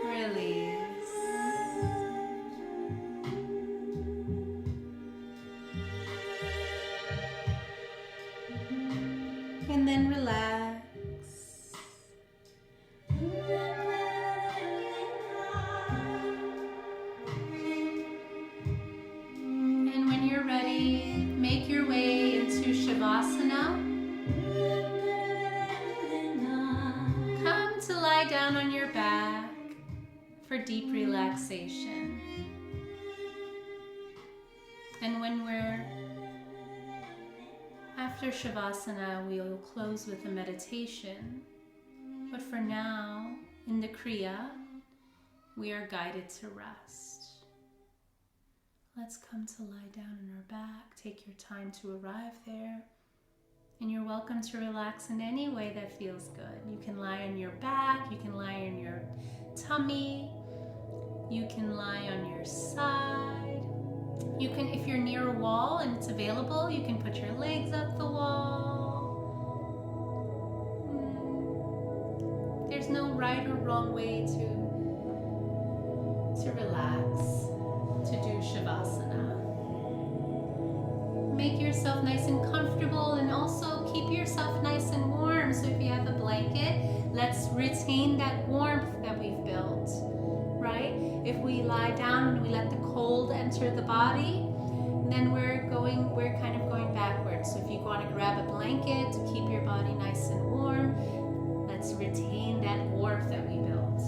release. And then relax. Make your way into Shavasana. Come to lie down on your back for deep relaxation. And when we're after Shavasana, we'll close with a meditation. But for now, in the Kriya, we are guided to rest. Let's come to lie down on our back. Take your time to arrive there. And you're welcome to relax in any way that feels good. You can lie on your back, you can lie on your tummy, you can lie on your side. You can, if you're near a wall and it's available, you can put your legs up the wall. There's no right or wrong way to relax. To do Shavasana. Make yourself nice and comfortable and also keep yourself nice and warm. So if you have a blanket, let's retain that warmth that we've built, right? If we lie down and we let the cold enter the body, then we're kind of going backwards. So if you want to grab a blanket to keep your body nice and warm, let's retain that warmth that we built.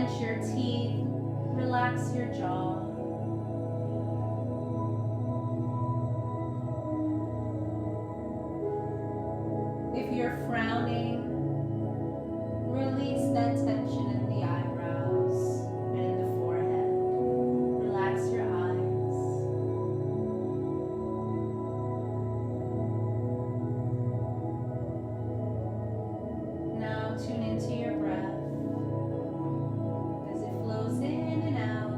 clench your teeth, relax your jaw. If you're frowning, release that tension in the eyebrows and in the forehead. Relax your eyes. Now tune into your breath as it flows in and out.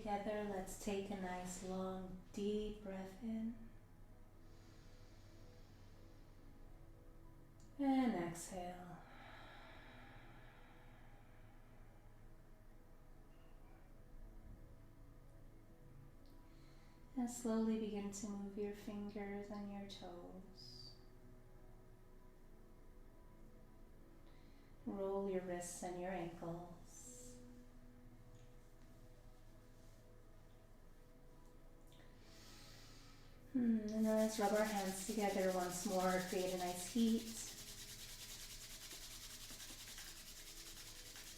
together, let's take a nice long deep breath in and exhale. And slowly begin to move your fingers and your toes. Roll your wrists and your ankles. And then let's rub our hands together once more, create a nice heat.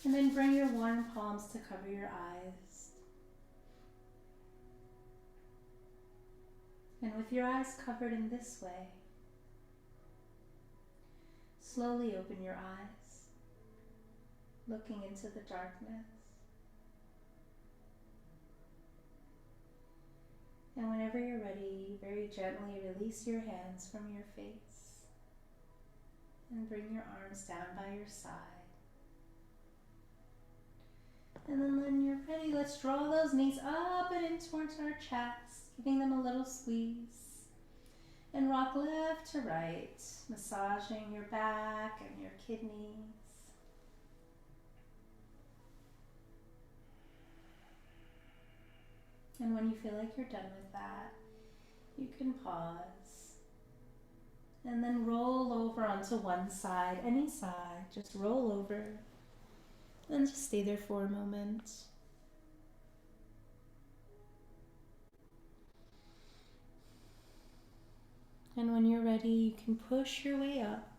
And then bring your warm palms to cover your eyes. And with your eyes covered in this way, slowly open your eyes, looking into the darkness. And whenever you're ready, very gently release your hands from your face and bring your arms down by your side. And then when you're ready, let's draw those knees up and in towards our chest, giving them a little squeeze. And rock left to right, massaging your back and your kidneys. And when you feel like you're done with that, you can pause. And then roll over onto one side, any side, just roll over. And just stay there for a moment. And when you're ready, you can push your way up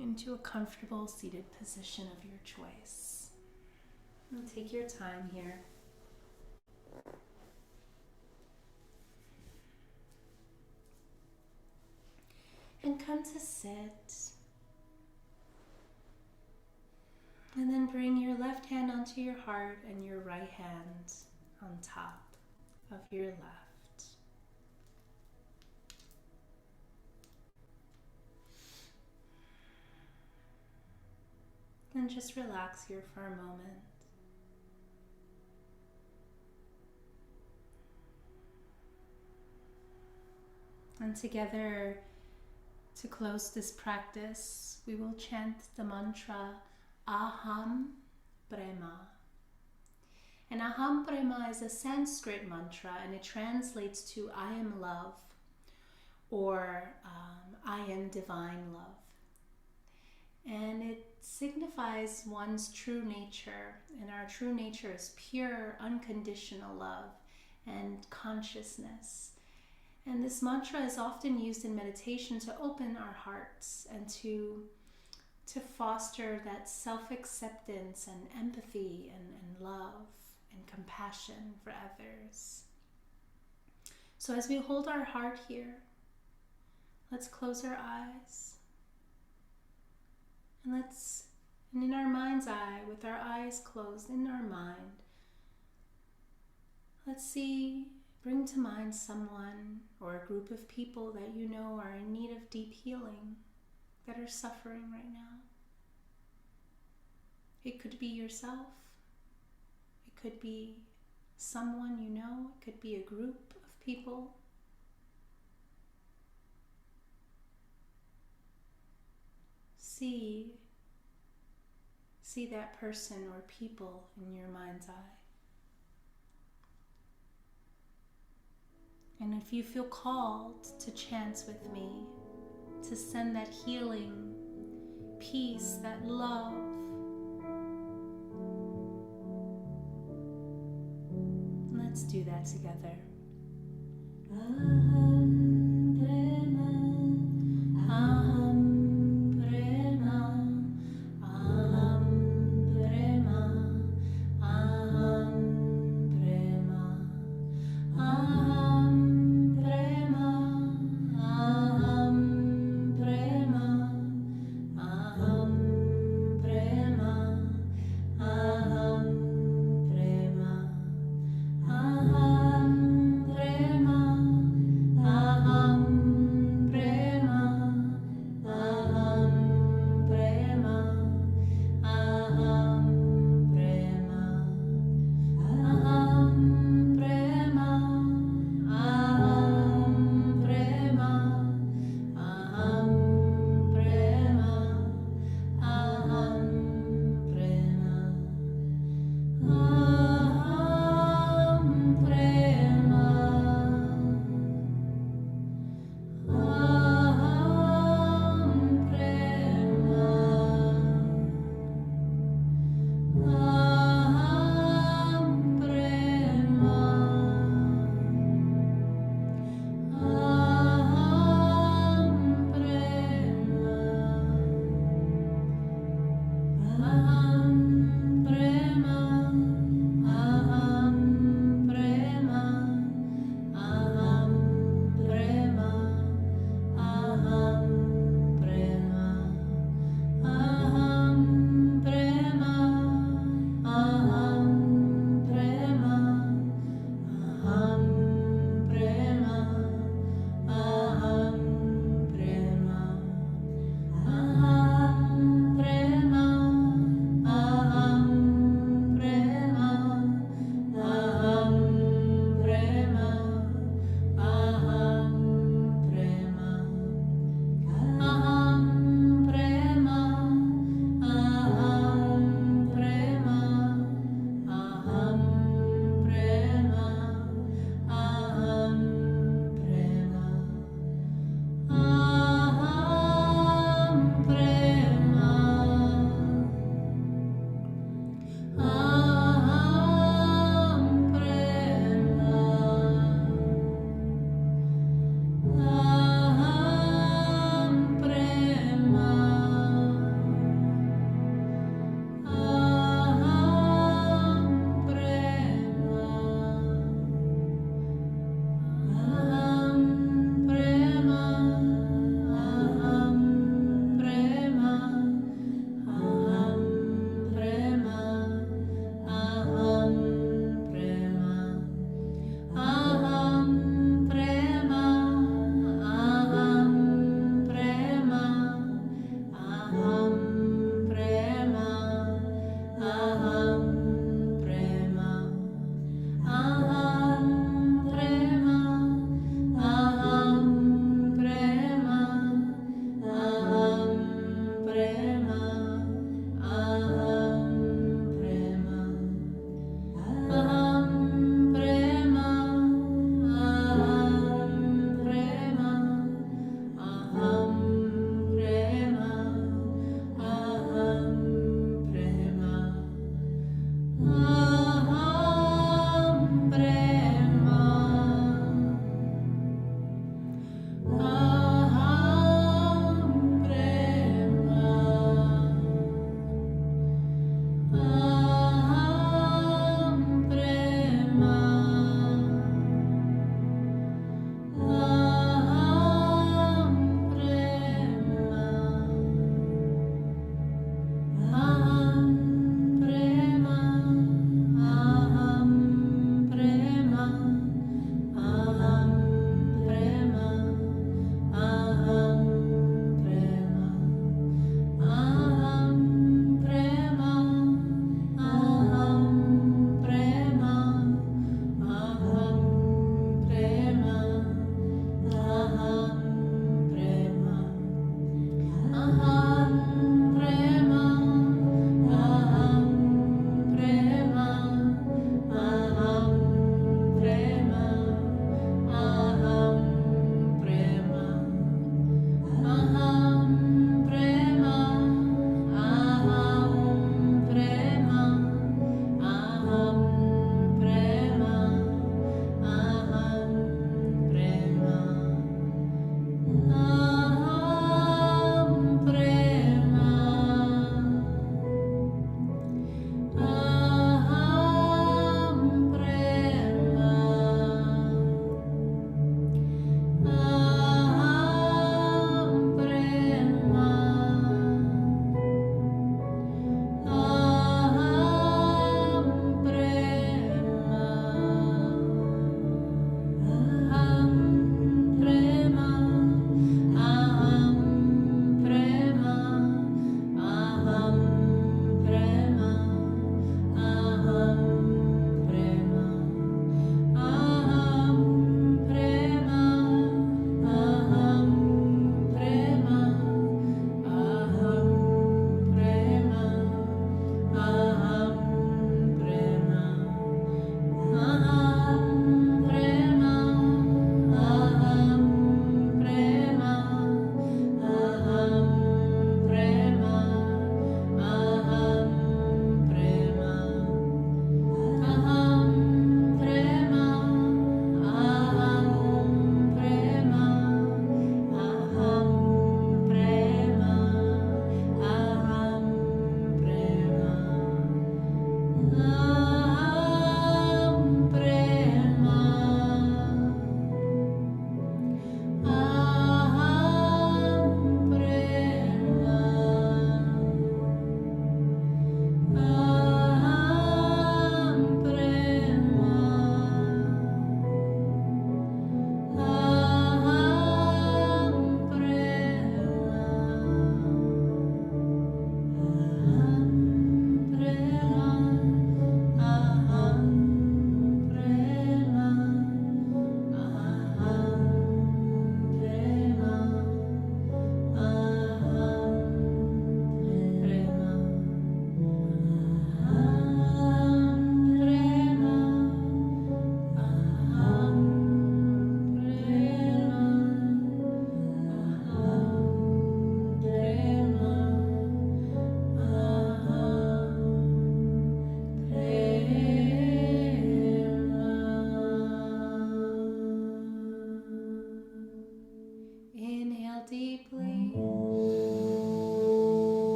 into a comfortable seated position of your choice. And take your time here. And come to sit. And then bring your left hand onto your heart and your right hand on top of your left. And just relax here for a moment. And together, to close this practice, we will chant the mantra Aham Brahma. And Aham Brahma is a Sanskrit mantra, and it translates to I am love, or I am divine love. And it signifies one's true nature, and our true nature is pure, unconditional love and consciousness. And this mantra is often used in meditation to open our hearts and to foster that self-acceptance and empathy and love and compassion for others. So as we hold our heart here, let's close our eyes. And in our mind's eye, with our eyes closed in our mind, let's bring to mind someone or a group of people that you know are in need of deep healing, that are suffering right now. It could be yourself. It could be someone you know. It could be a group of people. See that person or people in your mind's eye. And if you feel called to chant with me, to send that healing, peace, that love, let's do that together. Aham Brahma, Aham Brahma, Aham Brahma, Aham Brahma, Aham Brahma, Aham Brahma, Aham Brahma, Aham Brahma, Aham Brahma, Aham Prema, Aham Prema, Aham Prema, Aham Prema, Aham Prema, Aham Prema, Aham Prema, Aham Prema, Aham Prema,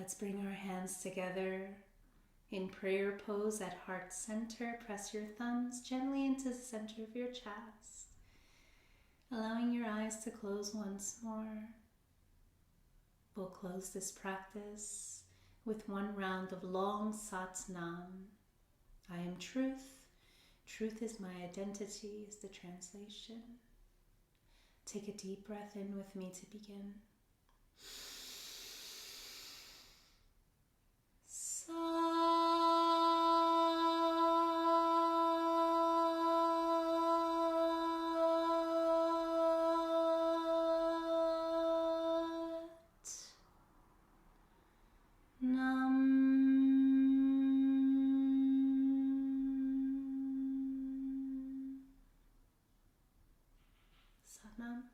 Let's bring our hands together in prayer pose at heart center. Press your thumbs gently into the center of your chest, allowing your eyes to close once more. We'll close this practice with one round of long Sat Nam. I am truth. Truth is my identity is the translation. Take a deep breath in with me to begin. Satnam.